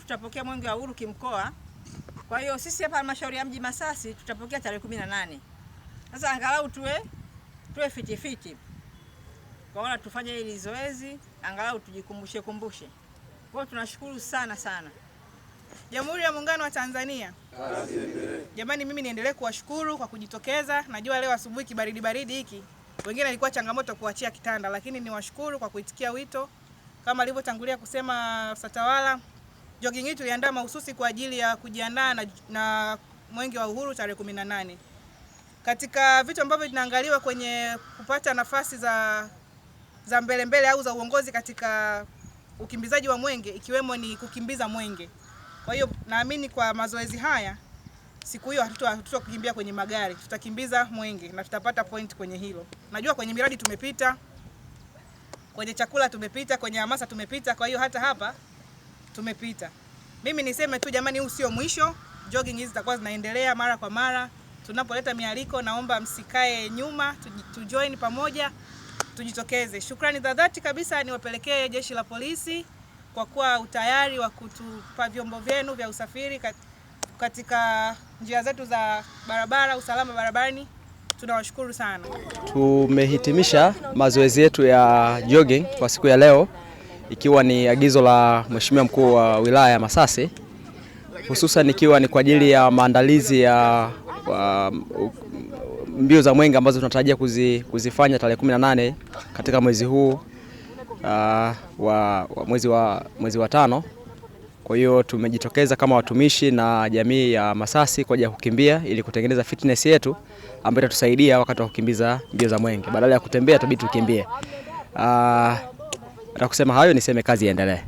tutapokea mwenge wa uhuru kimkoa. Kwa hiyo sisi hapa halmashauri ya mji Masasi tutapokea tarehe 18. Sasa angalau tuwe fiti. Kwa hiyo tufanye hili zoezi angalau tujikumbushe. Kwa hiyo tunashukuru sana. Jamhuri ya Muungano wa Tanzania. Jamani, mimi niendelee kuwashukuru kwa kujitokeza. Najua leo asubuhi kibaridi hiki wengine ilikuwa changamoto kuachia kitanda, lakini niwashukuru kwa kuitikia wito. Kama alivyotangulia kusema Satawala, jogging hii tuliandaa mahususi kwa ajili ya kujiandaa na mwenge wa uhuru tarehe 18. Katika vitu ambavyo vinaangaliwa kwenye kupata nafasi za mbele au za uongozi katika ukimbizaji wa mwenge, ikiwemo ni kukimbiza mwenge. Kwa hiyo naamini kwa mazoezi haya siku hiyo hatutakimbia kwenye magari, tutakimbiza mwenge na tutapata point kwenye hilo. Najua kwenye miradi tumepita, kwenye chakula tumepita, kwenye hamasa tumepita, kwa hiyo hata hapa tumepita. Mimi niseme tu jamani, huu sio mwisho. Jogging hizi zitakuwa zinaendelea mara kwa mara. Tunapoleta mialiko, naomba msikae nyuma, tujoin pamoja, tujitokeze. Shukrani za dhati kabisa niwapelekee Jeshi la Polisi kwa kuwa utayari wa kutupa vyombo vyenu vya usafiri katika njia zetu za barabara, usalama barabarani. Tunawashukuru sana. Tumehitimisha mazoezi yetu ya jogging kwa siku ya leo, ikiwa ni agizo la Mheshimiwa Mkuu wa Wilaya ya Masasi, hususan ikiwa ni kwa ajili ya maandalizi ya mbio za mwenge ambazo tunatarajia kuzifanya tarehe 18 katika mwezi huu mwezi wa 5. Kwa hiyo tumejitokeza kama watumishi na jamii ya Masasi kwa ajili ya kukimbia ili kutengeneza fitness yetu ambayo itatusaidia wakati wa kukimbiza mbio za mwenge. Badala ya kutembea tubidi tukimbie. Nataka kusema hayo, niseme kazi iendelee.